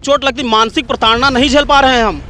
चोट लगती, मानसिक प्रताड़ना नहीं झेल पा रहे हैं हम।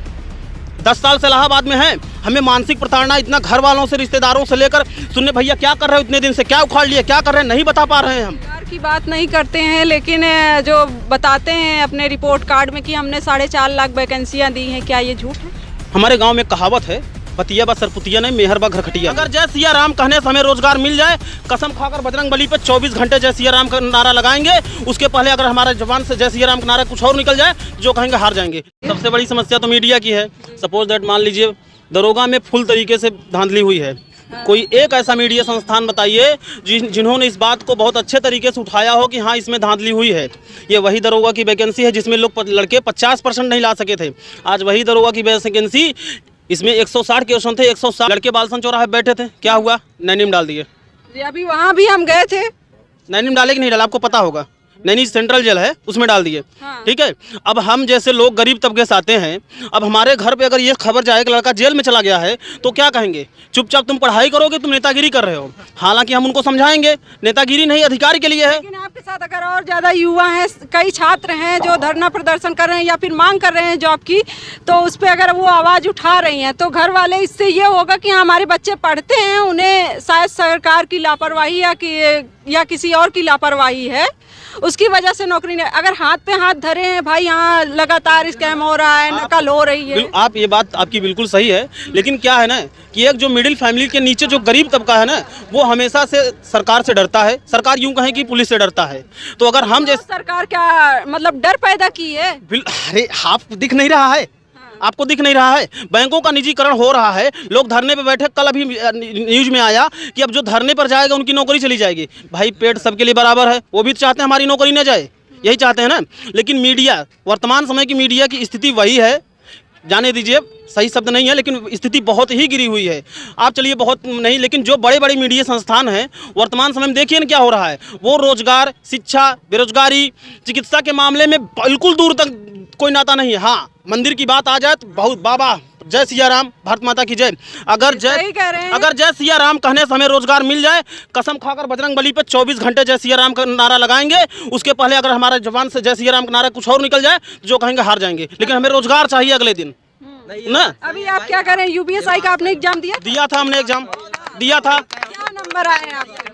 10 साल से इलाहाबाद में हैं, हमें मानसिक प्रताड़ना इतना घर वालों से, रिश्तेदारों से लेकर सुनने भैया क्या कर रहे हो इतने दिन से, क्या उखाड़ लिए, क्या कर रहे हैं, नहीं बता पा रहे हैं हम। की बात नहीं करते हैं, लेकिन जो बताते हैं अपने रिपोर्ट कार्ड में कि हमने 4.5 लाख वैकेंसियां दी हैं, क्या ये झूठ है? हमारे गांव में कहावत है, पतिया बा सरपुतिया नहीं, मेहर बा घर खटिया। अगर जय सिया राम कहने से हमें रोजगार मिल जाए, कसम खाकर बजरंग बली पे 24 घंटे जय सिया राम का नारा लगाएंगे। उसके पहले अगर हमारे जबान से जय सिया राम का नारा कुछ और निकल जाए, जो कहेंगे हार जाएंगे। सबसे बड़ी समस्या तो मीडिया की है। सपोज दैट मान लीजिए दरोगा में फुल तरीके से धांधली हुई है, कोई एक ऐसा मीडिया संस्थान बताइए जिन्होंने इस बात को बहुत अच्छे तरीके से उठाया हो कि हाँ इसमें धांधली हुई है। ये वही दरोगा की वैकेंसी है जिसमें लोग लड़के 50% नहीं ला सके थे। आज वही दरोगा की वैकेंसी, इसमें 160 के क्वेश्चन थे, 160 लड़के बालसन चौराहे बैठे थे, क्या हुआ, नैनी में डाल दिए। अभी वहाँ भी हम गए थे, नैनी में डाले कि नहीं डाला आपको पता होगा, नैनी सेंट्रल जेल है उसमें डाल दिए। हाँ। ठीक है, अब हम जैसे लोग गरीब तबके से आते हैं, अब हमारे घर पे अगर ये खबर जाए कि लड़का जेल में चला गया है तो क्या कहेंगे, चुपचाप तुम पढ़ाई करोगे, तुम नेतागिरी कर रहे हो। हालांकि हम उनको समझाएंगे नेतागिरी नहीं अधिकार के लिए है। लेकिन आपके साथ अगर और ज़्यादा युवा हैं, कई छात्र हैं जो धरना प्रदर्शन कर रहे हैं या फिर मांग कर रहे हैं जॉब की, तो उस पर अगर वो आवाज़ उठा रही हैं तो घर वाले इससे ये होगा कि हमारे बच्चे पढ़ते हैं, उन्हें शायद सरकार की लापरवाही या किसी और की लापरवाही है, उसकी वजह से नौकरी नहीं। अगर हाथ पे हाथ धरे हैं भाई, यहाँ लगातार स्कैम हो रहा है, नकल हो रही है। आप ये बात आपकी बिल्कुल सही है, लेकिन क्या है ना कि एक जो मिडिल फैमिली के नीचे जो गरीब तबका है ना, वो हमेशा से सरकार से डरता है। सरकार यूं कहें कि पुलिस से डरता है। तो अगर हम जैसे सरकार क्या मतलब डर पैदा की है? अरे आप दिख नहीं रहा है, आपको दिख नहीं रहा है, बैंकों का निजीकरण हो रहा है, लोग धरने पे बैठे। कल अभी न्यूज में आया कि अब जो धरने पर जाएगा उनकी नौकरी चली जाएगी। भाई पेट सबके लिए बराबर है, वो भी चाहते हैं हमारी नौकरी न जाए, यही चाहते हैं ना। लेकिन मीडिया, वर्तमान समय की मीडिया की स्थिति वही है, जाने दीजिए सही शब्द नहीं है, लेकिन स्थिति बहुत ही गिरी हुई है। आप चलिए बहुत नहीं, लेकिन जो बड़े बड़े मीडिया संस्थान हैं वर्तमान समय में देखिए ना क्या हो रहा है। वो रोजगार, शिक्षा, बेरोजगारी, चिकित्सा के मामले में बिल्कुल दूर तक कोई नाता नहीं है। हाँ, मंदिर की बात आ जाए तो बहुत बाबा जय सिया राम, भारत माता की जय। अगर जय सिया राम कहने से हमें रोजगार मिल जाए, कसम खाकर बजरंग बली पे 24 घंटे जय सिया राम का नारा लगाएंगे। उसके पहले अगर हमारे जबान से जय सिया राम का नारा कुछ और निकल जाए, जो कहेंगे हार जाएंगे। लेकिन हमें रोजगार चाहिए अगले दिन ना। अभी आप क्या करें, यूपीएससी का आपने एग्जाम दिया था, हमने एग्जाम दिया था। क्या नंबर आए हैं आपके?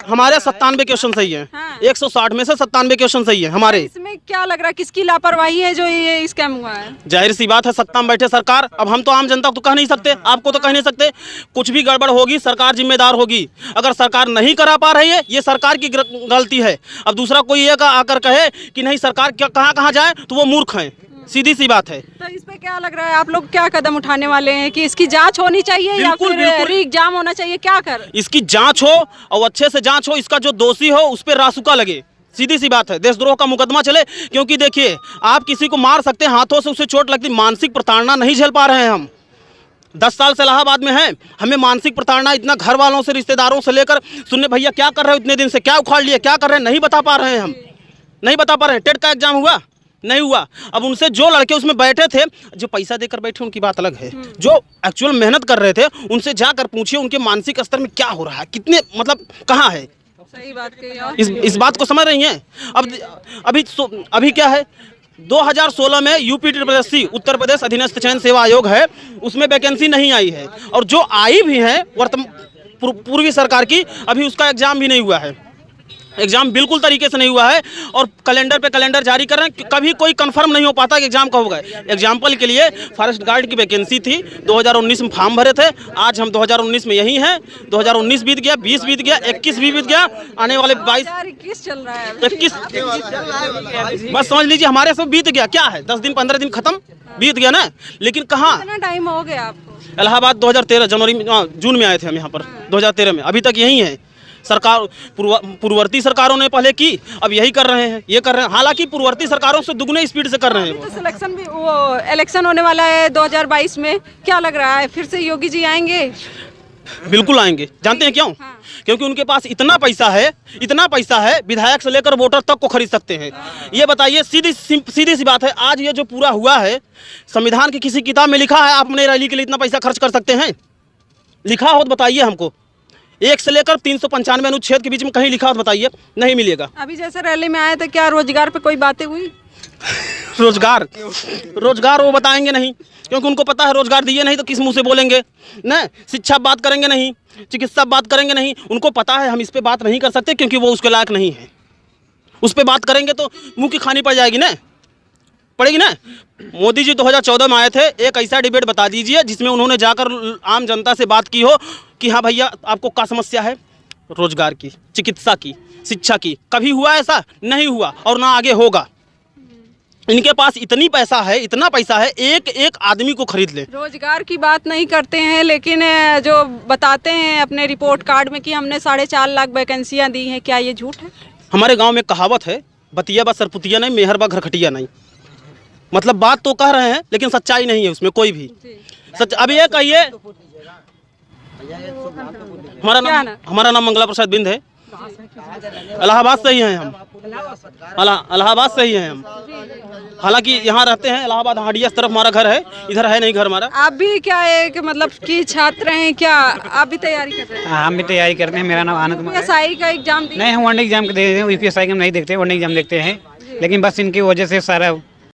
हमारे 97 क्वेश्चन सही है। हाँ। 160 में से 97 क्वेश्चन सही है हमारे। इसमें क्या लग रहा है, किसकी लापरवाही है जो ये स्कैम हुआ है? जाहिर सी बात है, सत्ता में बैठे सरकार। अब हम तो आम जनता को तो कह नहीं सकते, आपको तो कह नहीं सकते। कुछ भी गड़बड़ होगी सरकार जिम्मेदार होगी। अगर सरकार नहीं करा पा रही है, ये सरकार की गलती है। अब दूसरा कोई ये आकर कहे कि नहीं सरकार कहाँ जाए, तो वो मूर्ख है, सीधी सी बात है। तो इस पे क्या लग रहा है, आप लोग क्या कदम उठाने वाले हैं कि इसकी जांच होनी चाहिए या फिर एग्जाम होना चाहिए, क्या कर? इसकी जांच हो और अच्छे से जांच हो, इसका जो दोषी हो उस पर रासुका लगे, सीधी सी बात है। देशद्रोह का मुकदमा चले, क्योंकि देखिए आप किसी को मार सकते हैं, हाथों से उसे चोट लगती, मानसिक प्रताड़ना नहीं झेल पा रहे हैं हम। 10 साल से इलाहाबाद में हैं, हमें मानसिक प्रताड़ना इतना घर वालों से, रिश्तेदारों से लेकर सुनने भैया क्या कर रहे हो इतने दिन से, क्या उखाड़ लिए, क्या कर रहे हैं, नहीं बता पा रहे हैं हम, नहीं बता पा रहे हैं। टेट का एग्जाम हुआ नहीं हुआ। अब उनसे जो लड़के उसमें बैठे थे, जो पैसा देकर बैठे उनकी बात अलग है, जो एक्चुअल मेहनत कर रहे थे उनसे जाकर पूछिए उनके मानसिक स्तर में क्या हो रहा है, कितने मतलब कहाँ है। सही बात कही। इस बात को समझ रही हैं। अब अभी क्या है, 2016 में यूपीटीपीएससी उत्तर प्रदेश अधीनस्थ चयन सेवा आयोग है, उसमें वैकेंसी नहीं आई है, और जो आई भी है पूर्वी सरकार की, अभी उसका एग्जाम भी नहीं हुआ है। एग्जाम बिल्कुल तरीके से नहीं हुआ है, और कैलेंडर पे कैलेंडर जारी कर रहे हैं, कभी कोई कंफर्म नहीं हो पाता कि एग्जाम कब होगा। एग्जाम्पल के लिए फॉरेस्ट गार्ड की वैकेंसी थी, 2019 में फॉर्म भरे थे, आज हम 2019 में यही हैं। 2019 बीत गया, 20 बीत गया, 21 भी बीत गया, आने वाले 22 चल रहा है, 21 बस समझ लीजिए हमारे सब बीत गया। क्या है, 10 दिन 15 दिन खत्म बीत गया ना। लेकिन कहाँ, कितना टाइम हो गया आपको? इलाहाबाद 2013 जनवरी में, जून में आए थे हम यहाँ पर, 2013 में, अभी तक यही है। सरकार पूर्ववर्ती सरकारों ने पहले की, अब यही कर रहे हैं, ये कर रहे हैं। हालांकि पूर्ववर्ती सरकारों से दुगने स्पीड से कर रहे हैं। तो सिलेक्शन भी, वो इलेक्शन होने वाला है 2022 में, क्या लग रहा है फिर से योगी जी आएंगे? बिल्कुल आएंगे। जानते हैं क्यों? हाँ। क्योंकि उनके पास इतना पैसा है, विधायक से लेकर वोटर तक को खरीद सकते हैं। ये बताइए, सीधी सी बात है, आज ये जो पूरा हुआ है, संविधान की किसी किताब में लिखा है आप अपने रैली के लिए इतना पैसा खर्च कर सकते हैं? लिखा हो तो बताइए हमको। 1 से लेकर 395 अनुच्छेद के बीच में कहीं लिखा हो तो बताइए, नहीं मिलेगा। अभी जैसे रैली में आए थे, क्या रोजगार पे कोई बातें हुई? रोजगार रोजगार वो बताएंगे नहीं, क्योंकि उनको पता है रोजगार दिए नहीं तो किस मुंह से बोलेंगे न। शिक्षा बात करेंगे नहीं, चिकित्सा बात करेंगे नहीं, उनको पता है हम इस पे बात नहीं कर सकते क्योंकि वो उसके लायक नहीं है। उस पे बात करेंगे तो मुंह की खानी पड़ जाएगी ना, पड़ेगी ना। मोदी जी 2014 में आए थे, एक ऐसा डिबेट बता दीजिए जिसमें उन्होंने जाकर आम जनता से बात की हो कि हाँ भैया आपको क्या समस्या है, रोजगार की, चिकित्सा की, शिक्षा की। कभी हुआ ऐसा? नहीं हुआ और ना आगे होगा। इनके पास इतनी पैसा है, इतना पैसा है, एक एक आदमी को खरीद ले। रोजगार की बात नहीं करते हैं, लेकिन जो बताते हैं अपने रिपोर्ट कार्ड में कि हमने 4.5 लाख वैकेंसियां दी हैं, क्या ये झूठ है? हमारे गांव में कहावत है, बतिया बा सरपुतिया नहीं, मेहर बा घरखटिया नहीं। मतलब बात तो कह रहे हैं लेकिन सच्चाई नहीं है उसमें कोई भी सच। अब ये कहिए, हमारा नाम मंगला प्रसाद बिंद है, इलाहाबाद से ही हैं हम, इलाहाबाद से ही हैं हम। हालांकि यहाँ रहते हैं इलाहाबाद हाडिया तरफ हमारा घर है, इधर है नहीं घर हमारा। आप भी क्या है कि मतलब कि छात्र हैं क्या? आप भी तैयारी कर रहे हैं? हाँ, हम भी तैयारी करते हैं। मेरा नाम आनंद कुमार है। यूपीएसआई का एग्जाम नहीं, हम वन एग्जाम दे देते हैं, यूपीएसआई का हम नहीं देखते, वन एग्जाम देखते हैं। लेकिन बस इनकी वजह से सारा